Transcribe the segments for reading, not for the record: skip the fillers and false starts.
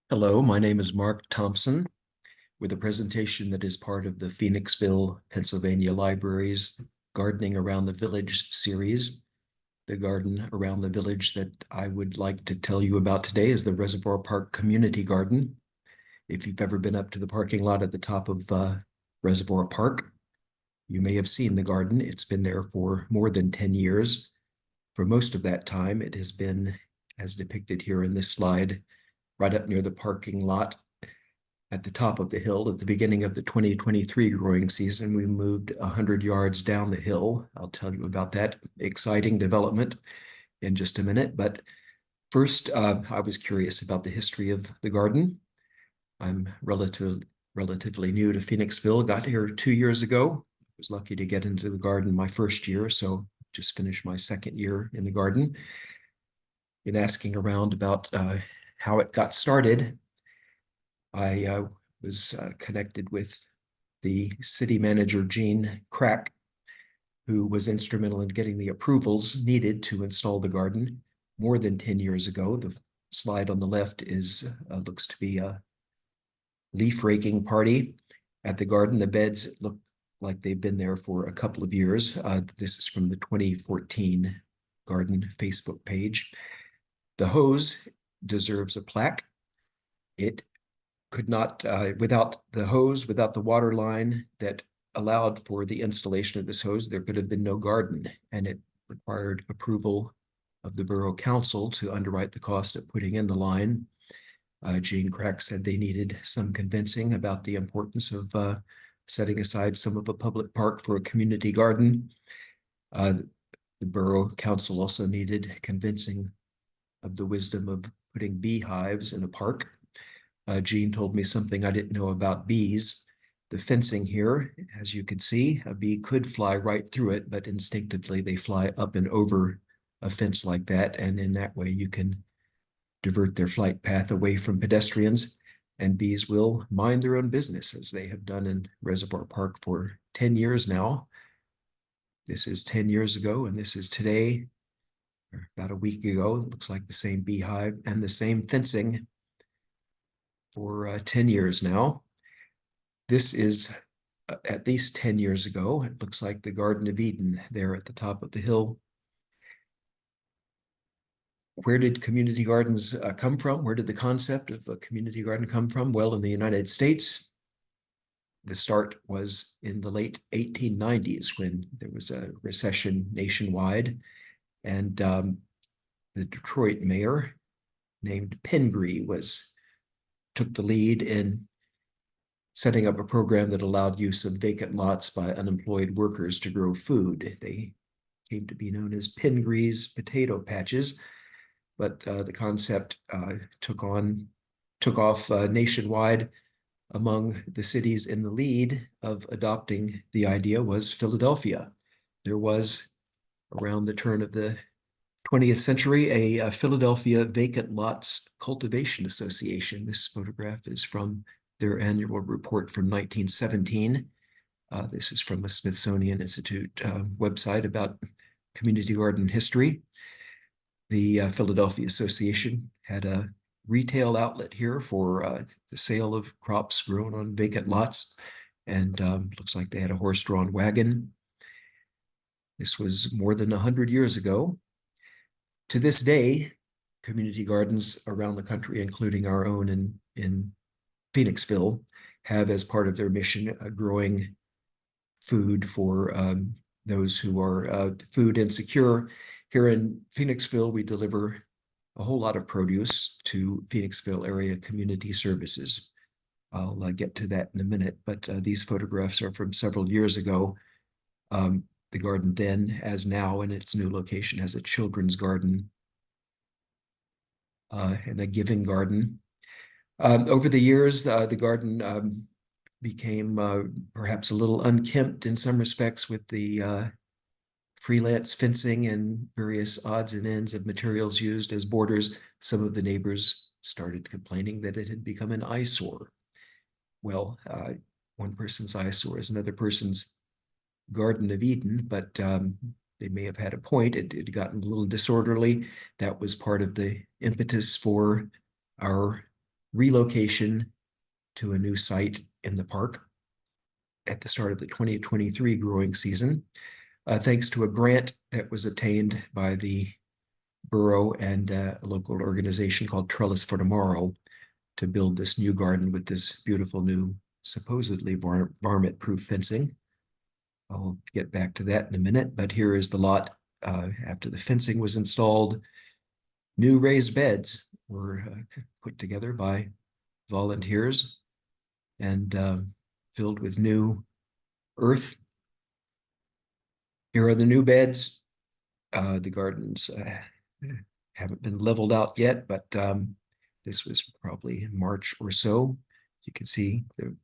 Hello, my name is Mark Thompson with a presentation that is part of the Phoenixville, Pennsylvania Library's Gardening Around the Village series. The garden around the village that I would like to tell you about today is the Reservoir Park Community Garden. If you've ever been up to the parking lot at the top of Reservoir Park, you may have seen the garden. It's been there for more than 10 years. For most of that time, it has been, as depicted here in this slide, right up near the parking lot at the top of the hill. At the beginning of the 2023 growing season, we moved 100 yards down the hill. I'll tell you about that exciting development in just a minute. But first, I was curious about the history of the garden. I'm relatively new to Phoenixville, got here 2 years ago. I was lucky to get into the garden my first year, so just finished my second year in the garden. In asking around about how it got started, I was connected with the city manager, Gene Crack, who was instrumental in getting the approvals needed to install the garden more than 10 years ago. The slide on the left is looks to be a leaf raking party at the garden. The beds look like they've been there for a couple of years. This is from the 2014 garden Facebook page. The hose deserves a plaque. It could not, without the hose, without the water line that allowed for the installation of this hose, there could have been no garden, and it required approval of the borough council to underwrite the cost of putting in the line. Gene Crack said they needed some convincing about the importance of setting aside some of a public park for a community garden. The borough council also needed convincing of the wisdom of putting beehives in a park. Gene told me something I didn't know about bees. The fencing here, as you can see, a bee could fly right through it, but instinctively they fly up and over a fence like that. And in that way, you can divert their flight path away from pedestrians, and bees will mind their own business, as they have done in Reservoir Park for 10 years now. This is 10 years ago, and this is today, or about a week ago. It looks like the same beehive and the same fencing for 10 years now. This is at least 10 years ago. It looks like the Garden of Eden there at the top of the hill. Where did community gardens come from? Where did the concept of a community garden come from? Well, in the United States, the start was in the late 1890s when there was a recession nationwide, and the Detroit mayor named Pingree took the lead in setting up a program that allowed use of vacant lots by unemployed workers to grow food. They came to be known as Pingree's potato patches, but the concept took off nationwide. Among the cities in the lead of adopting the idea was Philadelphia. There was, around the turn of the 20th century, a Philadelphia Vacant Lots Cultivation Association. This photograph is from their annual report from 1917. This is from a Smithsonian Institute website about community garden history. The Philadelphia Association had a retail outlet here for the sale of crops grown on vacant lots, and looks like they had a horse-drawn wagon. This was more than 100 years ago. To this day, community gardens around the country, including our own in Phoenixville, have as part of their mission growing food for those who are food insecure. Here in Phoenixville, we deliver a whole lot of produce to Phoenixville area community services. I'll get to that in a minute, but these photographs are from several years ago. The garden then, as now in its new location, has a children's garden and a giving garden. Over the years, the garden became perhaps a little unkempt in some respects with the freelance fencing and various odds and ends of materials used as borders. Some of the neighbors started complaining that it had become an eyesore. Well, one person's eyesore is another person's Garden of Eden, but they may have had a point. It had gotten a little disorderly. That was part of the impetus for our relocation to a new site in the park at the start of the 2023 growing season, thanks to a grant that was obtained by the borough and a local organization called Trellis for Tomorrow to build this new garden with this beautiful new, supposedly varmint-proof fencing. I'll get back to that in a minute, but here is the lot after the fencing was installed. New raised beds were put together by volunteers and filled with new earth. Here are the new beds. The gardens haven't been leveled out yet, but this was probably in March or so. You can see the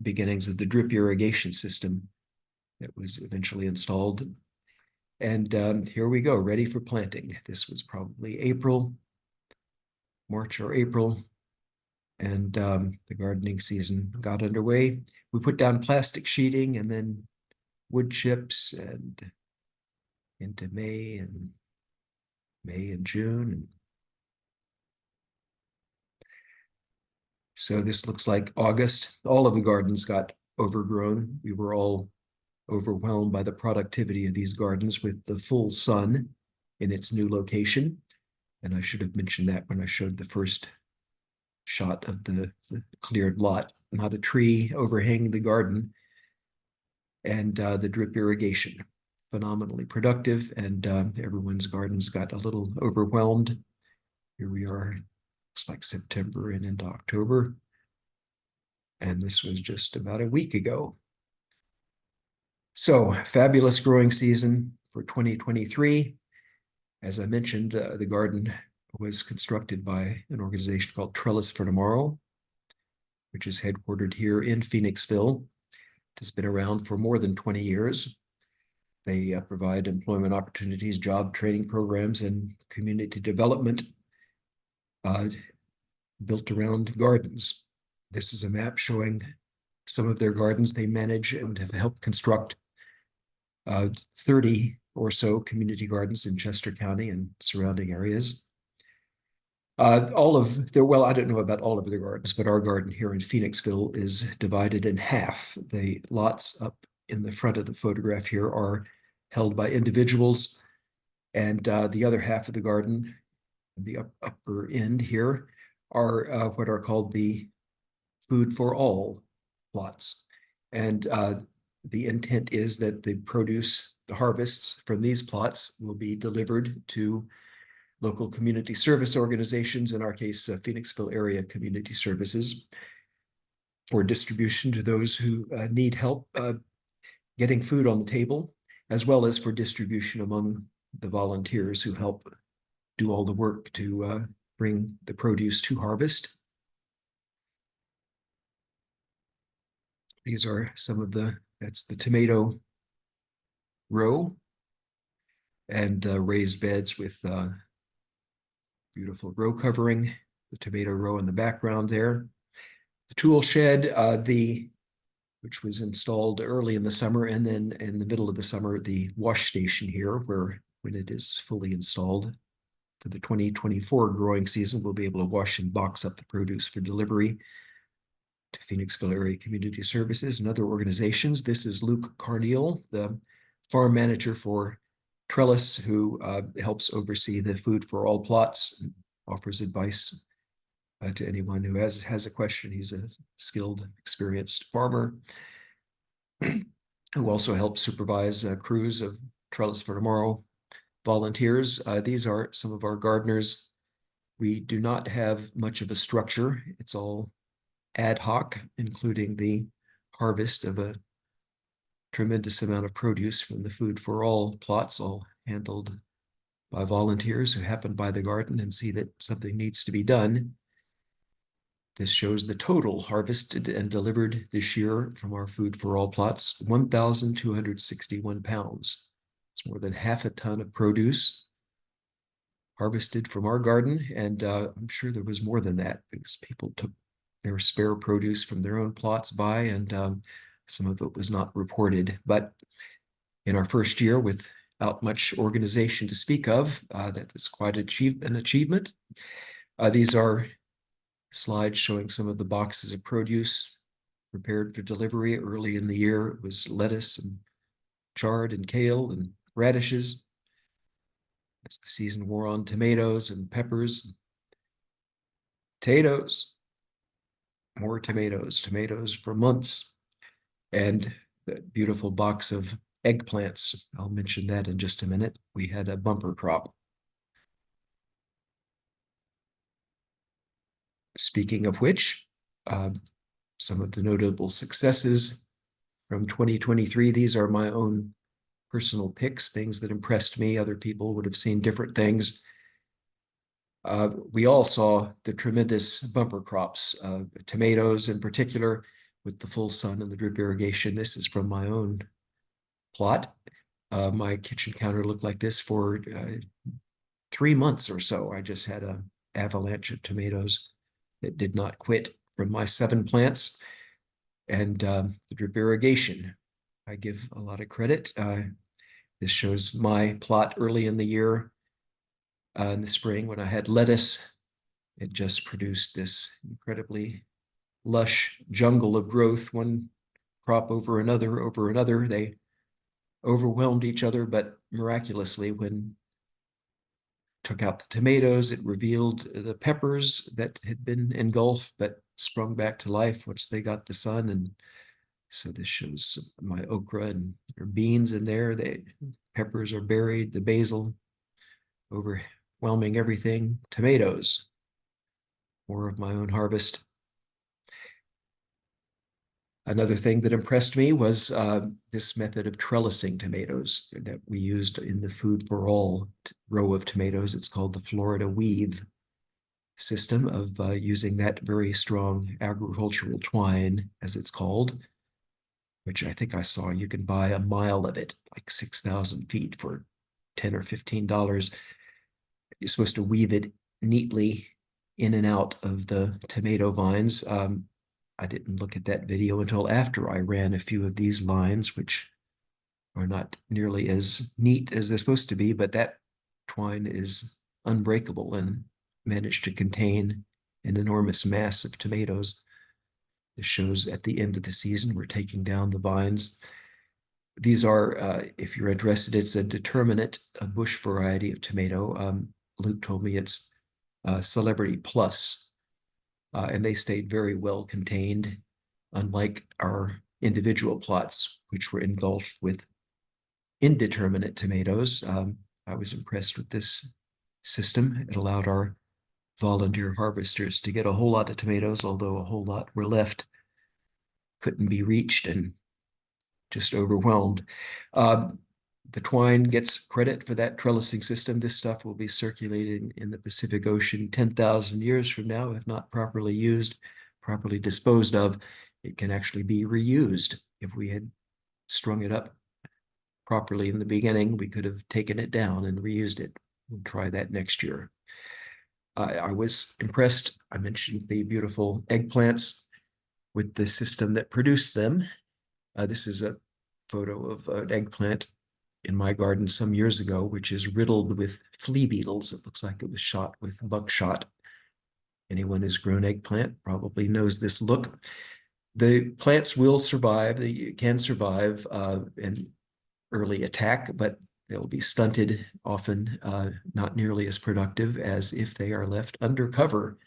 beginnings of the drip irrigation system that was eventually installed. And here we go, ready for planting. This was probably March or April, and the gardening season got underway. We put down plastic sheeting and then wood chips and into May and June. And so this looks like August. All of the gardens got overgrown. We were all overwhelmed by the productivity of these gardens with the full sun in its new location. And I should have mentioned that when I showed the first shot of the cleared lot, not a tree overhanging the garden. And the drip irrigation, phenomenally productive, and everyone's gardens got a little overwhelmed. Here we are, looks like September and into October. And this was just about a week ago. So, fabulous growing season for 2023. As I mentioned, the garden was constructed by an organization called Trellis for Tomorrow, which is headquartered here in Phoenixville. It has been around for more than 20 years. They provide employment opportunities, job training programs, and community development built around gardens. This is a map showing some of their gardens they manage and have helped construct 30 or so community gardens in Chester County and surrounding areas. I don't know about all of their gardens, but our garden here in Phoenixville is divided in half. The lots up in the front of the photograph here are held by individuals, and the other half of the garden, the upper end here, are what are called the food for all plots. And the intent is that the produce, the harvests from these plots will be delivered to local community service organizations, in our case, Phoenixville Area Community Services, for distribution to those who need help getting food on the table, as well as for distribution among the volunteers who help do all the work to bring the produce to harvest. These are some of that's the tomato row, and raised beds with beautiful row covering, the tomato row in the background there. The tool shed, which was installed early in the summer, and then in the middle of the summer, the wash station here, where when it is fully installed for the 2024 growing season, we'll be able to wash and box up the produce for delivery to Phoenixville Area Community Services and other organizations. This is Luke Carneal, the farm manager for Trellis, who helps oversee the food for all plots and offers advice to anyone who has a question. He's a skilled, experienced farmer who also helps supervise crews of Trellis for Tomorrow volunteers. These are some of our gardeners. We do not have much of a structure. It's all ad hoc, including the harvest of a tremendous amount of produce from the food for all plots, all handled by volunteers who happen by the garden and see that something needs to be done. This shows the total harvested and delivered this year from our food for all plots, 1,261 pounds. It's more than half a ton of produce harvested from our garden, and I'm sure there was more than that because people took their spare produce from their own plots by, and some of it was not reported. But in our first year, without much organization to speak of, that is quite an achievement. These are slide showing some of the boxes of produce prepared for delivery early in the year. It was lettuce and chard and kale and radishes. As the season wore on, tomatoes and peppers. Potatoes, more tomatoes for months. And that beautiful box of eggplants. I'll mention that in just a minute. We had a bumper crop. Speaking of which, some of the notable successes from 2023, these are my own personal picks, things that impressed me. Other people would have seen different things. We all saw the tremendous bumper crops, tomatoes in particular, with the full sun and the drip irrigation. This is from my own plot. My kitchen counter looked like this for 3 months or so. I just had an avalanche of tomatoes that did not quit from my 7 plants. And the drip irrigation, I give a lot of credit. This shows my plot early in the year. In the spring, when I had lettuce, it just produced this incredibly lush jungle of growth, one crop over another. They overwhelmed each other, but miraculously, when took out the tomatoes, it revealed the peppers that had been engulfed but sprung back to life once they got the sun. And so this shows my okra and beans in there. The peppers are buried, the basil overwhelming everything. Tomatoes, more of my own harvest. Another thing that impressed me was this method of trellising tomatoes that we used in the Food for All row of tomatoes. It's called the Florida weave system of using that very strong agricultural twine, as it's called, which I think I saw you can buy a mile of it, like 6,000 feet for $10 or $15. You're supposed to weave it neatly in and out of the tomato vines. I didn't look at that video until after I ran a few of these lines, which are not nearly as neat as they're supposed to be, but that twine is unbreakable and managed to contain an enormous mass of tomatoes. This shows at the end of the season, we're taking down the vines. These are, if you're interested, it's a determinate, a bush variety of tomato. Luke told me it's Celebrity Plus. And they stayed very well contained, unlike our individual plots, which were engulfed with indeterminate tomatoes. I was impressed with this system. It allowed our volunteer harvesters to get a whole lot of tomatoes, although a whole lot were left, couldn't be reached, and just overwhelmed. The twine gets credit for that trellising system. This stuff will be circulating in the Pacific Ocean 10,000 years from now, if not properly used, properly disposed of. It can actually be reused. If we had strung it up properly in the beginning, we could have taken it down and reused it. We'll try that next year. I was impressed. I mentioned the beautiful eggplants with the system that produced them. This is a photo of an eggplant in my garden some years ago, which is riddled with flea beetles. It looks like it was shot with buckshot. Anyone who's grown eggplant probably knows this look. The plants will survive, they can survive an early attack, but they'll be stunted, often not nearly as productive as if they are left under cover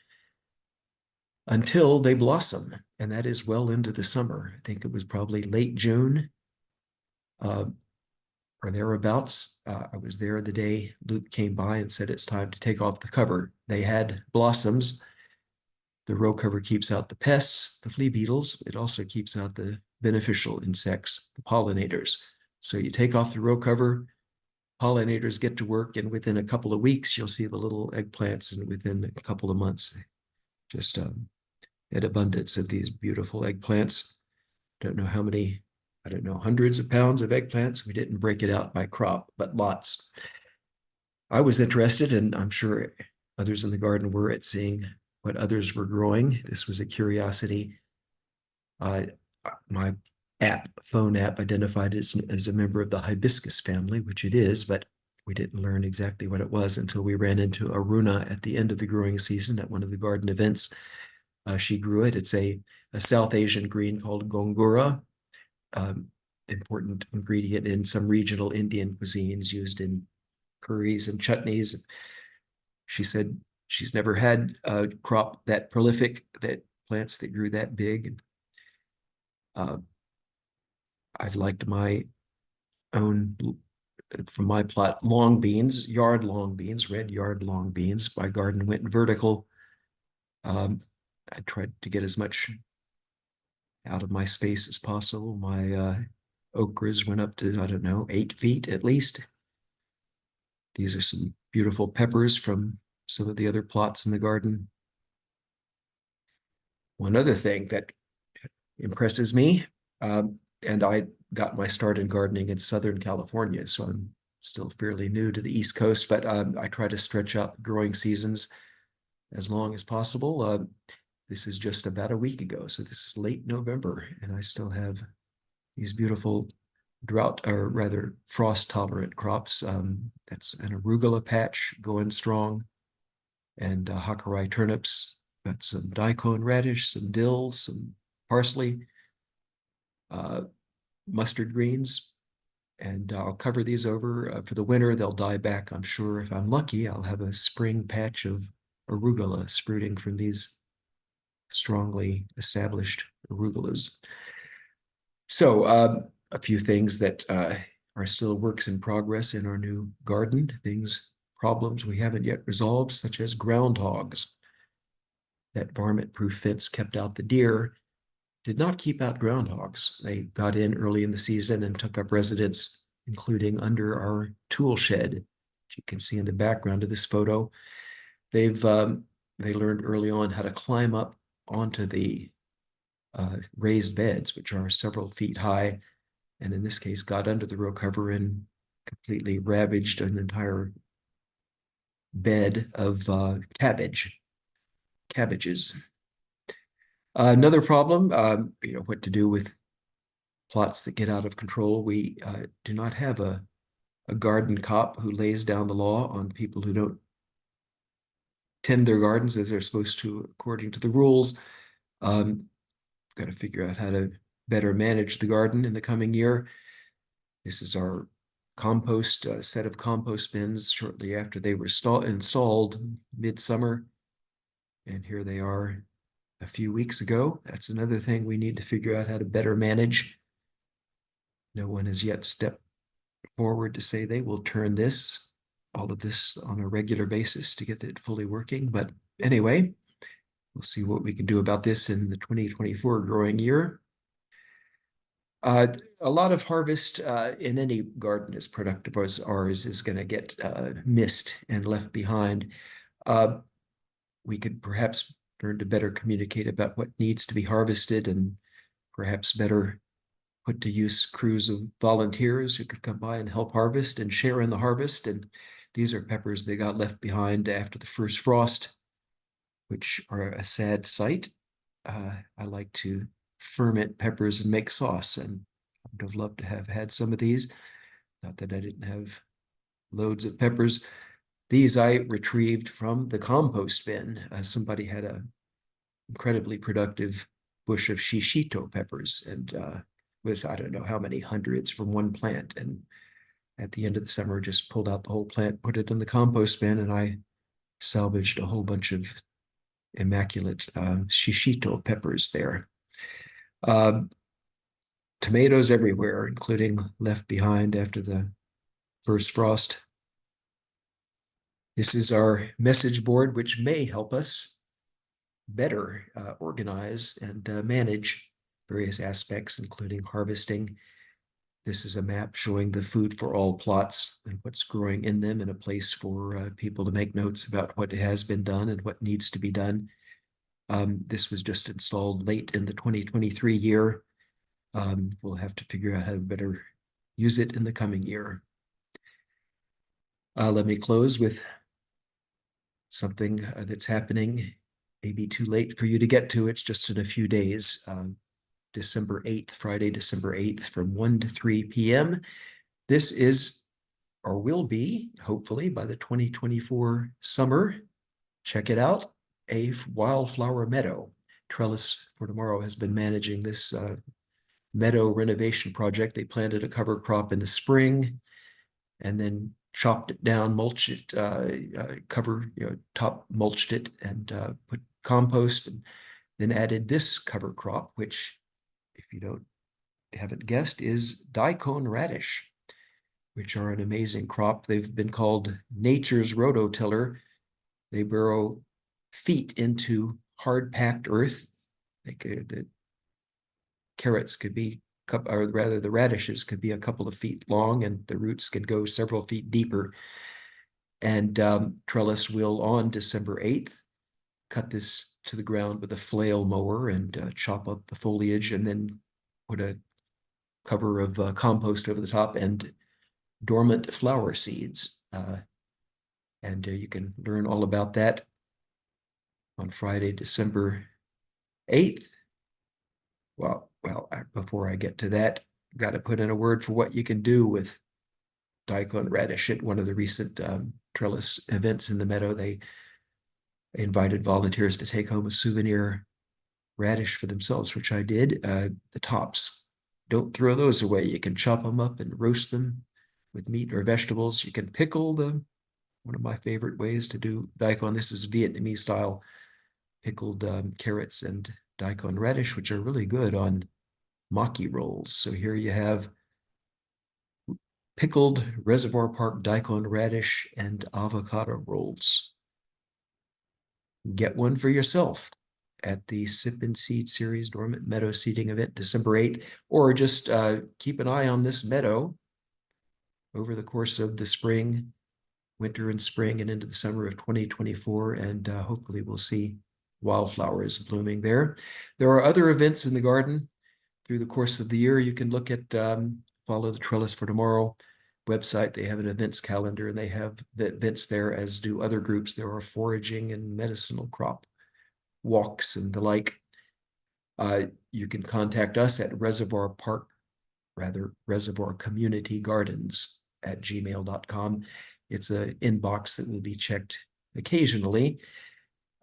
until they blossom. And that is well into the summer. I think it was probably late June or thereabouts. I was there the day Luke came by and said it's time to take off the cover. They had blossoms. The row cover keeps out the pests, the flea beetles. It also keeps out the beneficial insects, the pollinators. So you take off the row cover, pollinators get to work, and within a couple of weeks, you'll see the little eggplants, and within a couple of months, just an abundance of these beautiful eggplants. Don't know how many, I don't know, hundreds of pounds of eggplants. We didn't break it out by crop, but lots. I was interested, and I'm sure others in the garden were, at seeing what others were growing. This was a curiosity. My phone app identified it as a member of the hibiscus family, which it is, but we didn't learn exactly what it was until we ran into Aruna at the end of the growing season at one of the garden events. She grew it. It's a South Asian green called gongura, important ingredient in some regional Indian cuisines used in curries and chutneys. She said she's never had a crop that prolific, that plants that grew that big. I liked my own, from my plot, long beans, yard long beans, red yard long beans. My garden went vertical. I tried to get as much out of my space as possible. My okras went up to, I don't know, 8 feet at least. These are some beautiful peppers from some of the other plots in the garden. One other thing that impresses me, and I got my start in gardening in Southern California, so I'm still fairly new to the East Coast, but I try to stretch out growing seasons as long as possible. This is just about a week ago, so this is late November, and I still have these beautiful drought, or rather frost-tolerant crops. That's an arugula patch going strong, and Hakurei turnips. Got some daikon radish, some dill, some parsley, mustard greens, and I'll cover these over for the winter. They'll die back, I'm sure. If I'm lucky, I'll have a spring patch of arugula sprouting from these strongly established arugulas. So a few things that are still works in progress in our new garden, problems we haven't yet resolved, such as groundhogs. That varmint-proof fence kept out the deer, did not keep out groundhogs. They got in early in the season and took up residence, including under our tool shed, which you can see in the background of this photo. They learned early on how to climb up onto the raised beds, which are several feet high, and in this case got under the row cover and completely ravaged an entire bed of cabbages. Another problem, what to do with plots that get out of control. We do not have a garden cop who lays down the law on people who don't tend their gardens as they're supposed to according to the rules. Got to figure out how to better manage the garden in the coming year. This is our compost set of compost bins shortly after they were installed midsummer. And here they are a few weeks ago. That's another thing we need to figure out how to better manage. No one has yet stepped forward to say they will turn all of this on a regular basis to get it fully working. But anyway, we'll see what we can do about this in the 2024 growing year. A lot of harvest in any garden as productive as ours is going to get missed and left behind. We could perhaps learn to better communicate about what needs to be harvested, and perhaps better put to use crews of volunteers who could come by and help harvest and share in the harvest. And these are peppers that got left behind after the first frost, which are a sad sight. I like to ferment peppers and make sauce, and I would have loved to have had some of these. Not that I didn't have loads of peppers. These I retrieved from the compost bin. Somebody had an incredibly productive bush of shishito peppers, and with I don't know how many hundreds from one plant. And at the end of the summer, just pulled out the whole plant, put it in the compost bin, and I salvaged a whole bunch of immaculate shishito peppers there. Tomatoes everywhere, including left behind after the first frost. This is our message board, which may help us better organize and manage various aspects, including harvesting. This is a map showing the food for all plots and what's growing in them, and a place for people to make notes about what has been done and what needs to be done. This was just installed late in the 2023 year. We'll have to figure out how to better use it in the coming year. Let me close with something that's happening. Maybe too late for you to get to. It's just in a few days. December 8th, Friday, December 8th from 1 to 3 p.m. This is, or will be, hopefully by the 2024 summer, check it out, a wildflower meadow. Trellis for Tomorrow has been managing this meadow renovation project. They planted a cover crop in the spring and then chopped it down, mulched it, top mulched it, and put compost, and then added this cover crop, which, if you haven't guessed, is daikon radish, which are an amazing crop. They've been called nature's rototiller. They burrow feet into hard packed earth. The carrots could be, or rather the radishes could be a couple of feet long, and the roots can go several feet deeper. And Trellis will, on December 8th, cut this to the ground with a flail mower and chop up the foliage, and then put a cover of compost over the top and dormant flower seeds. And you can learn all about that on Friday, December 8th. Well, before I get to that, got to put in a word for what you can do with daikon radish. At one of the recent Trellis events in the meadow, they invited volunteers to take home a souvenir radish for themselves, which I did. The tops, don't throw those away. You can chop them up and roast them with meat or vegetables. You can pickle them. One of my favorite ways to do daikon. This is Vietnamese style pickled carrots and daikon radish, which are really good on maki rolls. So here you have pickled Reservoir Park daikon radish and avocado rolls. Get one for yourself at the Sip and Seed Series Dormant Meadow Seeding event, December 8th, or just keep an eye on this meadow over the course of the spring, winter and spring, and into the summer of 2024, and hopefully we'll see wildflowers blooming there. There are other events in the garden through the course of the year. You can look at, follow the Trellis for Tomorrow website. They have an events calendar, and they have the events there, as do other groups. There are foraging and medicinal crop walks and the like. You can contact us at Reservoir Community Gardens at gmail.com. It's an inbox that will be checked occasionally.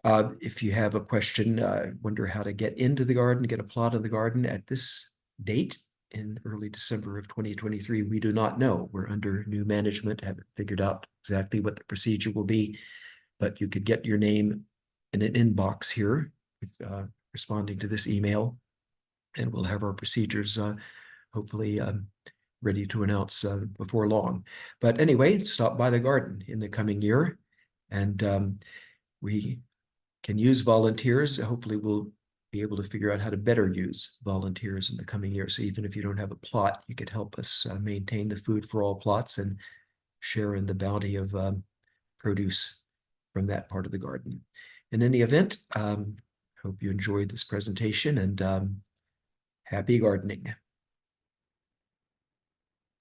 If you have a question, wonder how to get into the garden, get a plot of the garden at this date in early December of 2023, we do not know. We're under new management, haven't figured out exactly what the procedure will be, but you could get your name in an inbox here with responding to this email, and we'll have our procedures hopefully ready to announce before long. But anyway, stop by the garden in the coming year, and we can use volunteers. Hopefully we'll be able to figure out how to better use volunteers in the coming year. So even if you don't have a plot, you could help us maintain the Food for All plots and share in the bounty of produce from that part of the garden. In any event, hope you enjoyed this presentation, and happy gardening.